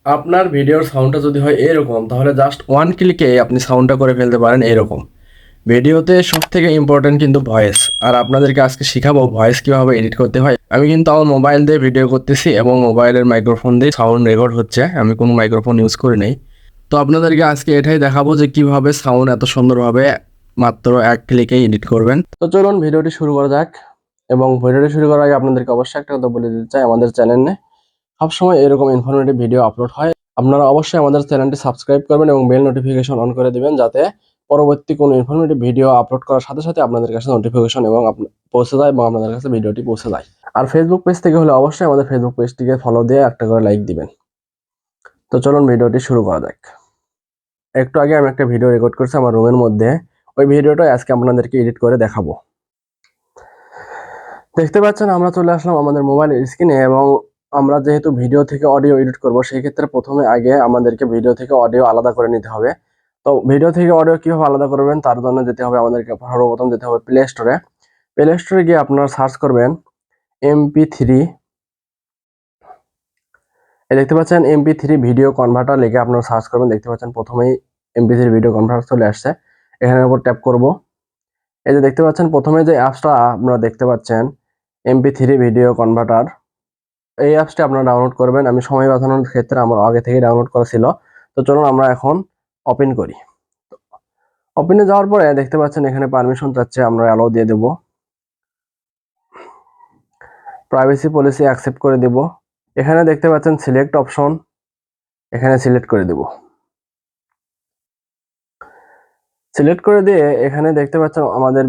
আপনার ভিডিওর সাউন্ডটা যদি হয় এরকম, তাহলে জাস্ট ওয়ান ক্লিকে আপনি সাউন্ডটা করে ফেলতে পারেন এরকম। ভিডিওতে সব থেকে ইম্পর্টেন্ট কিন্তু ভয়েস, আর আপনাদেরকে আজকে শিখাবো ভয়েস কীভাবে এডিট করতে হয়। আমি কিন্তু আমার মোবাইল দিয়ে ভিডিও করতেছি এবং মোবাইলের মাইক্রোফোন দিয়ে সাউন্ড রেকর্ড হচ্ছে, আমি কোনো মাইক্রোফোন ইউজ করি নাই। তো আপনাদেরকে আজকে এটাই দেখাবো যে কিভাবে সাউন্ড এত সুন্দরভাবে মাত্র এক ক্লিকে এডিট করবেন। তো চলুন ভিডিওটি শুরু করা যাক। এবং ভিডিওটি শুরু করার আগে আপনাদেরকে অবশ্যই একটা কথা বলে দিতে চাই, আমাদের চ্যানেলে সবসময় এরকম ইনফরমেটিভ ভিডিও আপলোড হয়। আপনারা অবশ্যই আমাদের চ্যানেলটি সাবস্ক্রাইব করবেন এবং বেল নোটিফিকেশন অন করে দিবেন, যাতে পরবর্তী কোনো ইনফরমেটিভ ভিডিও আপলোড করার সাথে সাথে আপনাদের কাছে নোটিফিকেশন এবং পৌঁছে যায় এবং আপনাদের কাছে ভিডিওটি পৌঁছে যায়। আর ফেসবুক পেজ থেকে হলে অবশ্যই আমাদের ফেসবুক পেজটিকে ফলো দিয়ে একটা করে লাইক দিবেন। তো চলুন ভিডিওটি শুরু করা যাক। একটু আগে আমি একটা ভিডিও রেকর্ড করছি আমার রুমের মধ্যে, ওই ভিডিওটা আজকে আপনাদেরকে এডিট করে দেখাবো। দেখতে পাচ্ছেন আমরা চলে আসলাম আমাদের মোবাইলের স্ক্রিনে, এবং আমরা যেহেতু ভিডিও থেকে অডিও এডিট করব, সেই ক্ষেত্রে প্রথমে আগে আমাদেরকে ভিডিও থেকে অডিও আলাদা করে নিতে হবে। তো ভিডিও থেকে অডিও কিভাবে আলাদা করবেন তার জন্য যেতে হবে আমাদেরকে, সর্বপ্রথম যেতে হবে প্লে স্টোরে। প্লে স্টোরে গিয়ে আপনারা সার্চ করবেন MP3। এই দেখতে পাচ্ছেন MP3 ভিডিও কনভার্টার লিখে আপনারা সার্চ করবেন। দেখতে পাচ্ছেন প্রথমেই MP3 ভিডিও কনভার্টার চলে আসছে, এখানের উপর ট্যাপ করব। এই যে দেখতে পাচ্ছেন প্রথমে যে অ্যাপসটা আপনারা দেখতে পাচ্ছেন MP3 ভিডিও কনভার্টার, এই অ্যাপসটি আপনারা ডাউনলোড করবেন। আমি সময় বাঁচানোর ক্ষেত্রে আমার আগে থেকে ডাউনলোড করা ছিল। তো চলুন আমরা এখন ওপেন করি। ওপেনে যাওয়ার পরে দেখতে পাচ্ছেন এখানে পারমিশন চাচ্ছে, আমরা অ্যালাউ দিয়ে দেব। প্রাইভেসি পলিসি অ্যাকসেপ্ট করে দেব। এখানে দেখতে পাচ্ছেন সিলেক্ট অপশন, এখানে সিলেক্ট করে দেব। সিলেক্ট করে দিয়ে এখানে দেখতে পাচ্ছেন আমাদের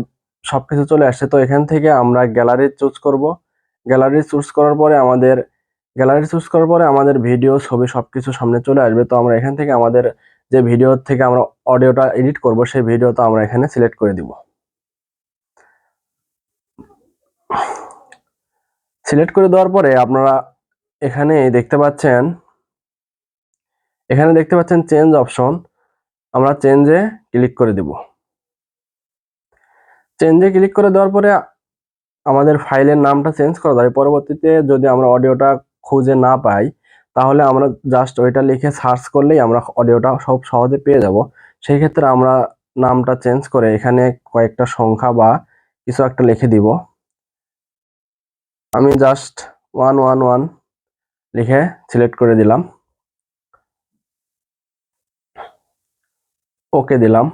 সবকিছু চলে আসছে। তো এখান থেকে আমরা গ্যালারি চুজ করব। গ্যালারি চুজ করার পরে আমাদের ভিডিও ছবি সবকিছু সামনে চলে আসবে। তো আমরা এখান থেকে আমাদের যে ভিডিও থেকে আমরা অডিওটা এডিট করব, সেই ভিডিওটা আমরা এখানে সিলেক্ট করে দিব। সিলেক্ট করে দেওয়ার পরে আপনারা এখানে দেখতে পাচ্ছেন চেঞ্জ অপশন, আমরা চেঞ্জে ক্লিক করে দিব। চেঞ্জে ক্লিক করে দেওয়ার পরে আমাদের ফাইলের নামটা চেঞ্জ করা যাবে। পরবর্তীতে যদি আমরা অডিওটা খুঁজে না পাই, তাহলে আমরা জাস্ট ওইটা লিখে সার্চ করলেই আমরা অডিওটা সব সহজে পেয়ে যাব। সেই ক্ষেত্রে আমরা নামটা চেঞ্জ করে এখানে কয়েকটা সংখ্যা বা কিছু একটা লিখে দিব। আমি জাস্ট 111 লিখে সিলেক্ট করে দিলাম, ওকে দিলাম।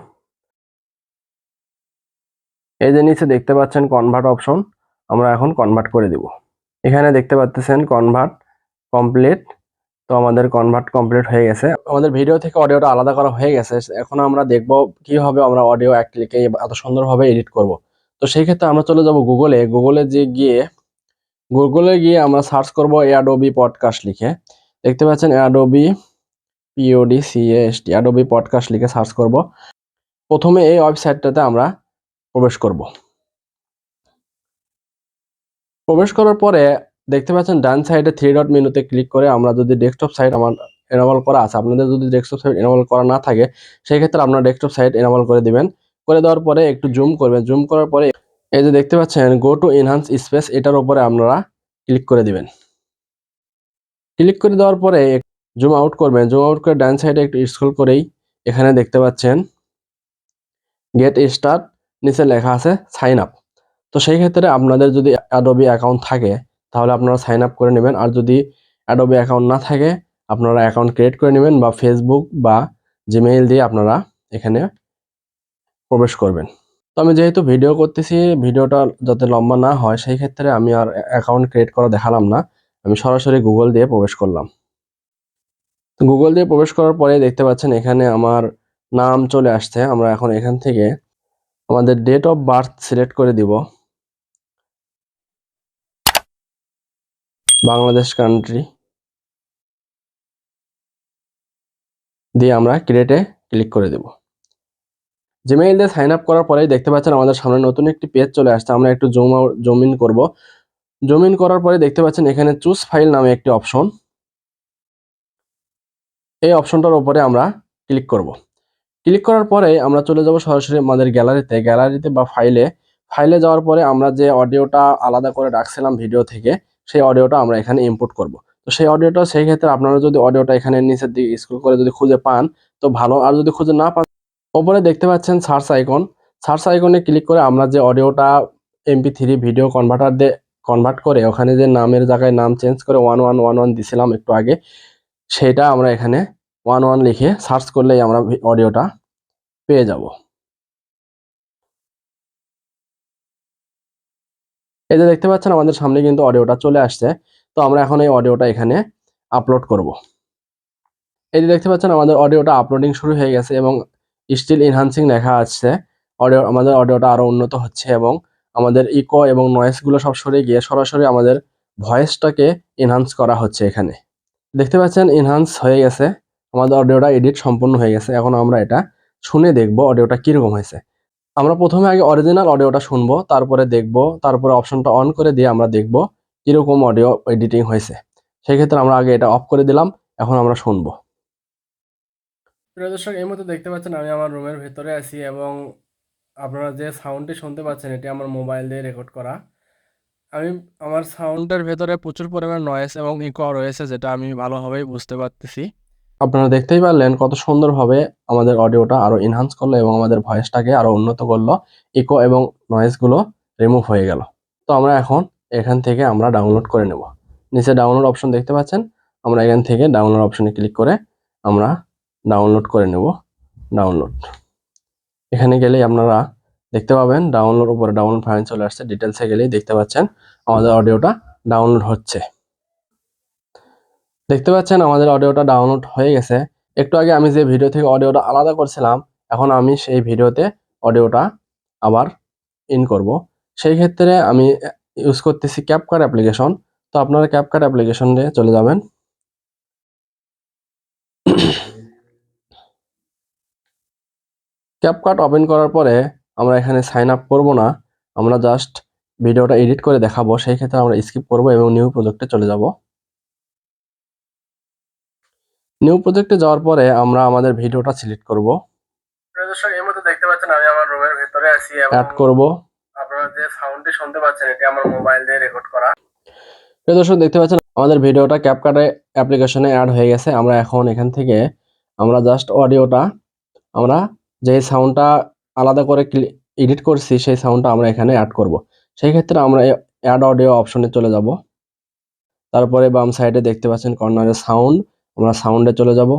এই যে নিচে দেখতে পাচ্ছেন কনভার্ট অপশন, আমরা এখন কনভার্ট করে দিব। এখানে দেখতে পাচ্ছেন কনভার্ট কমপ্লিট। তো আমাদের কনভার্ট কমপ্লিট হয়ে গেছে, আমাদের ভিডিও থেকে অডিওটা আলাদা করা হয়ে গেছে। এখন আমরা দেখব কিভাবে আমরা অডিও এক ক্লিকে এত সুন্দরভাবে এডিট করব। তো সেই ক্ষেত্রে আমরা চলে যাব গুগলে গিয়ে আমরা সার্চ করব অ্যাডোবি পডকাস্ট লিখে। দেখতে পাচ্ছেন অ্যাডোবি অ্যাডোবি পডকাস্ট লিখে সার্চ করব। প্রথমে এই ওয়েবসাইটটাতে আমরা প্রবেশ করব। প্রবেশ করার পরে দেখতে পাচ্ছেন ডান সাইডে থ্রি ডট মেনুতে ক্লিক করে, আমরা যদি ডেস্কটপ সাইট আমার এনাবল করা আছে, আপনাদের যদি ডেস্কটপ সাইট এনাবল করা না থাকে, সেই ক্ষেত্রে আপনারা ডেস্কটপ সাইট এনাবল করে দিবেন। করে দেওয়ার পরে একটু জুম করবেন। জুম করার পরে এই যে দেখতে পাচ্ছেন গো টু এনহান্স স্পেস, এটার উপরে আপনারা ক্লিক করে দিবেন। ক্লিক করে দেওয়ার পরে জুম আউট করবেন। জুম আউট করে ডান সাইডে একটু স্ক্রল করেই এখানে দেখতে পাচ্ছেন গেট স্টার্ট, নিচে লেখা আছে সাইন আপ। তো সেই ক্ষেত্রে আপনাদের যদি অ্যাডোবি অ্যাকাউন্ট থাকে, তাহলে আপনারা সাইন আপ করে নেবেন। আর যদি অ্যাডোবি অ্যাকাউন্ট না থাকে, আপনারা অ্যাকাউন্ট ক্রিয়েট করে নেবেন বা ফেসবুক বা জিমেইল দিয়ে আপনারা এখানে প্রবেশ করবেন। তো আমি যেহেতু ভিডিও করতেছি, ভিডিওটা যাতে লম্বা না হয়, সেই ক্ষেত্রে আমি আর অ্যাকাউন্ট ক্রিয়েট করা দেখালাম না, আমি সরাসরি গুগল দিয়ে প্রবেশ করলাম। তো গুগল দিয়ে প্রবেশ করার পরে দেখতে পাচ্ছেন এখানে আমার নাম চলে আসছে। আমরা এখন এখান থেকে আমাদের ডেট অফ বার্থ সিলেক্ট করে দিব, বাংলাদেশ কান্ট্রি দিয়ে আমরা ক্রিয়েটে ক্লিক করে দেব। জিমেইল দিয়ে সাইন আপ করার পরেই দেখতে পাচ্ছেন আমাদের সামনে নতুন একটি পেজ চলে আসছে। আমরা একটু জুম ইন করব। জুম ইন করার পরে দেখতে পাচ্ছেন এখানে চুজ ফাইল নামে একটি অপশন, এই অপশনটার উপরে আমরা ক্লিক করব। ক্লিক করার পরে আমরা চলে যাব সরাসরি আমাদের গ্যালারিতে বা ফাইলে যাওয়ার পরে আমরা যে অডিওটা আলাদা করে রাখছিলাম ভিডিও থেকে, সেই অডিওটা আমরা এখানে ইনপুট করব। তো সেই ক্ষেত্রে আপনারা যদি অডিওটা এখানে নিচের দিকে স্ক্রল করে যদি খুঁজে পান তো ভালো, আর যদি খুঁজে না পান ওপরে দেখতে পাচ্ছেন সার্চ আইকনে ক্লিক করে আমরা যে অডিওটা MP3 ভিডিও কনভার্টার দিয়ে কনভার্ট করে ওখানে যে নামের জায়গায় নাম চেঞ্জ করে 1111 দিছিলাম একটু আগে, সেটা আমরা এখানে 11 লিখে সার্চ করলেই আমরা অডিওটা পেয়ে যাব। এই যে দেখতে পাচ্ছেন আমাদের সামনে কিন্তু অডিওটা চলে আসছে। তো আমরা এখন এই অডিওটা এখানে আপলোড করব। এই যে দেখতে পাচ্ছেন আমাদের অডিওটা আপলোডিং শুরু হয়ে গেছে এবং স্টিল এনহান্সিং লেখা আসছে। আমাদের অডিওটা আরো উন্নত হচ্ছে এবং আমাদের ইকো এবং নয়েজ গুলো সব সরে গিয়ে সরাসরি আমাদের ভয়েসটাকে এনহান্স করা হচ্ছে এখানে। দেখতে পাচ্ছেন এনহান্স হয়ে গেছে, আমাদের অডিওটা এডিট সম্পূর্ণ হয়ে গেছে। এখন আমরা এটা শুনে দেখব অডিওটা কিরকম হয়েছে। আমরা প্রথমে আগে অরিজিনাল অডিওটা শুনবো, তারপরে দেখব, তারপরে অপশনটা অন করে দিয়ে আমরা দেখব কিরকম অডিও এডিটিং হয়েছে। সেই ক্ষেত্রে আমরা আগে এটা অফ করে দিলাম, এখন আমরা শুনবো। প্রিয় দর্শক, এই মুহূর্তে দেখতে পাচ্ছেন আমি আমার রুমের ভেতরে আছি এবং আপনারা যে সাউন্ডটি শুনতে পাচ্ছেন এটি আমার মোবাইল দিয়ে রেকর্ড করা। আমি আমার সাউন্ডের ভেতরে প্রচুর পরিমাণ নয়েজ এবং ইকো রয়েছে, যেটা আমি ভালোভাবেই বুঝতে পারতেছি। আপনারা দেখতেই পারলেন কত সুন্দরভাবে আমাদের অডিওটা আরো এনহান্স করলো এবং আমাদের ভয়েসটাকে আরো উন্নত করলো। ইকো এবং নয়েজ গুলো রিমুভ হয়ে গেল। তো আমরা এখন এখান থেকে আমরা ডাউনলোড করে নেব। নিচে ডাউনলোড অপশন দেখতে পাচ্ছেন, আমরা এখান থেকে ডাউনলোড অপশনে ক্লিক করে আমরা ডাউনলোড করে নেব। ডাউনলোড, এখানে গেলেই আপনারা দেখতে পাবেন ডাউনলোড, উপরে ডাউনলোড ফাইল চলে আসছে। ডিটেলসে গেলেই দেখতে পাচ্ছেন আমাদের অডিওটা ডাউনলোড হচ্ছে। দেখতে পাচ্ছেন আমাদের অডিওটা ডাউনলোড হয়ে গেছে। একটু আগে আমি যে ভিডিও থেকে অডিওটা আলাদা করছিলাম, এখন আমি সেই ভিডিওতে অডিওটা আবার ইন করব। সেই ক্ষেত্রে আমি ইউজ করতেছি ক্যাপকাট অ্যাপ্লিকেশন। তো আপনারা ক্যাপকাট অ্যাপ্লিকেশনে চলে যাবেন। ক্যাপকাট ওপেন করার পরে আমরা এখানে সাইন আপ করব না, আমরা জাস্ট ভিডিওটা এডিট করে দেখাবো। সেই ক্ষেত্রে আমরা স্কিপ করব এবং নিউ প্রজেক্টে চলে যাব। নিউ প্রজেক্টে যাওয়ার পরে আমরা আমাদের ভিডিওটা সিলেক্ট করব। প্রিয় দর্শক, এই মুহূর্তে দেখতে পাচ্ছেন আমি আমার রুমের ভেতরে আছি এবং অ্যাড করব। আপনারা যে সাউন্ডটি শুনতে পাচ্ছেন এটি আমার মোবাইল দিয়ে রেকর্ড করা। প্রিয় দর্শক, দেখতে পাচ্ছেন আমাদের ভিডিওটা ক্যাপকাট অ্যাপ্লিকেশনে অ্যাড হয়ে গেছে। আমরা এখন এখান থেকে আমরা জাস্ট অডিওটা, আমরা যে সাউন্ডটা আলাদা করে এডিট করছি সেই সাউন্ডটা আমরা এখানে অ্যাড করব। সেই ক্ষেত্রে আমরা অ্যাড অডিও অপশনে চলে যাব। তারপরে বাম সাইডে দেখতে পাচ্ছেন কর্নারে সাউন্ড, আমরা সাউন্ডে চলে যাব।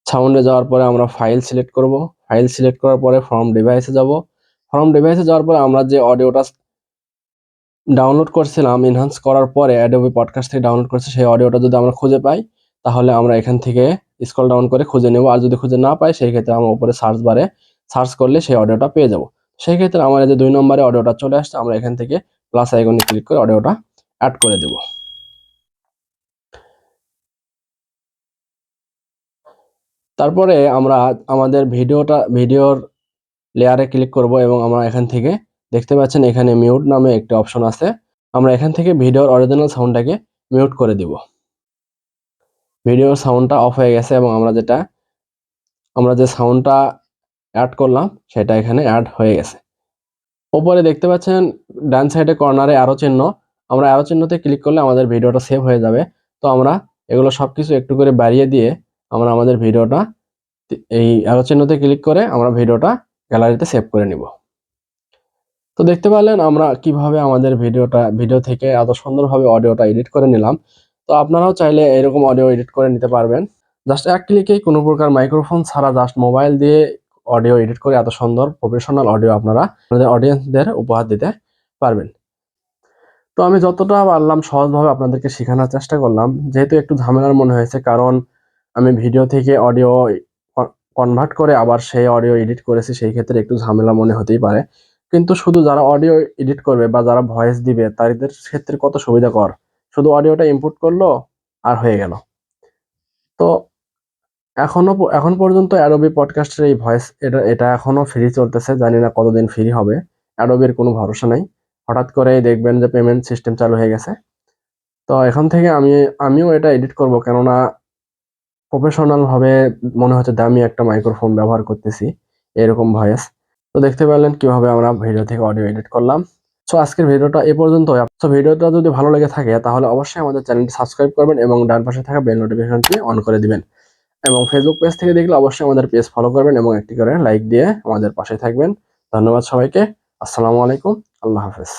সাউন্ডে যাওয়ার পরে আমরা ফাইল সিলেক্ট করব। ফাইল সিলেক্ট করার পরে ফ্রম ডিভাইসে যাব। ফ্রম ডিভাইসে যাওয়ার পরে আমরা যে অডিওটা ডাউনলোড করছিলাম এনহান্স করার পরে অ্যাডোবি পডকাস্ট থেকে ডাউনলোড করছি, সেই অডিওটা যদি আমরা খুঁজে পাই তাহলে আমরা এখান থেকে স্ক্রল ডাউন করে খুঁজে নেব। আর যদি খুঁজে না পাই সেই ক্ষেত্রে আমরা উপরে সার্চ বারে সার্চ করলে সেই অডিওটা পেয়ে যাব। সেই ক্ষেত্রে আমার এই যে 2 নম্বরে অডিওটা চলে আসছে, আমরা এখান থেকে প্লাস আইকনে ক্লিক করে অডিওটা অ্যাড করে দেব। তারপরে আমরা আমাদের ভিডিওর লেয়ারে ক্লিক করব এবং আমরা এখান থেকে দেখতে পাচ্ছেন এখানে মিউট নামে একটা অপশন আছে। আমরা এখান থেকে ভিডিওর অরিজিনাল সাউন্ডটাকে মিউট করে দিব। ভিডিওর সাউন্ডটা অফ হয়ে গেছে এবং আমরা যে সাউন্ডটা অ্যাড করলাম সেটা এখানে অ্যাড হয়ে গেছে। উপরে দেখতে পাচ্ছেন ডান সাইডে কর্নারে অ্যারো চিহ্ন, আমরা অ্যারো চিহ্নতে ক্লিক করলে আমাদের ভিডিওটা সেভ হয়ে যাবে। তো আমরা এগুলো সবকিছু একটু করে বাড়িয়ে দিয়ে আমরা আমাদের ভিডিওটা এই অ্যারো চিহ্নতে ক্লিক করে আমরা ভিডিওটা গ্যালারিতে সেভ করে নিব। তো দেখতে পারলেন আমরা কিভাবে আমাদের ভিডিও থেকে এত সুন্দরভাবে অডিওটা এডিট করে নিলাম। তো আপনারাও চাইলে এরকম অডিও এডিট করে নিতে পারবেন। জাস্ট এক ক্লিকেই কোনো প্রকার মাইক্রোফোন ছাড়া জাস্ট মোবাইল দিয়ে অডিও এডিট করে এত সুন্দর প্রফেশনাল অডিও আপনারা আপনাদের অডিয়েন্সদের উপহার দিতে পারবেন। তো আমি যতটা পারলাম সহজভাবে আপনাদেরকে শেখানোর চেষ্টা করলাম, যেহেতু একটু ঝামেলার মনে হয়েছে কারণ আমি ভিডিও থেকে অডিও কনভার্ট করে আবার সেই অডিও এডিট করেছি, সেই ক্ষেত্রে একটু ঝামেলা মনে হতেই পারে। কিন্তু শুধু যারা অডিও এডিট করবে বা যারা ভয়েস দিবে তাদের ক্ষেত্রে কত সুবিধাকর, শুধু অডিওটা ইনপুট করলো আর হয়ে গেল। তো এখন পর্যন্ত অ্যাডোবি পডকাস্টের এই ভয়েস এটা এখনো ফ্রি চলতেছে, জানি না কতদিন ফ্রি হবে। অ্যাডোবির কোনো ভরসা নেই, হঠাৎ করে দেখবেন যে পেমেন্ট সিস্টেম চালু হয়ে গেছে। তো এখন থেকে আমিও এটা এডিট করব, কেননা প্রফেশনাল ভাবে মনে হচ্ছে দামি একটা মাইক্রোফোন ব্যবহার করতেছি এরকম ভয়েস। তো দেখতে পেলেন কিভাবে আমরা ভিডিও থেকে অডিও এডিট করলাম। সো আজকের ভিডিওটা এ পর্যন্তই। সো ভিডিওটা যদি ভালো লেগে থাকে তাহলে অবশ্যই আমাদের চ্যানেলটি সাবস্ক্রাইব করবেন এবং ডান পাশে থাকা বেল নোটিফিকেশনটি অন করে দিবেন। এবং ফেসবুক পেজ থেকে দেখলে অবশ্যই আমাদের পেজ ফলো করবেন এবং একটি করে লাইক দিয়ে আমাদের পাশে থাকবেন। ধন্যবাদ সবাইকে। আসসালামু আলাইকুম। আল্লাহ হাফেজ।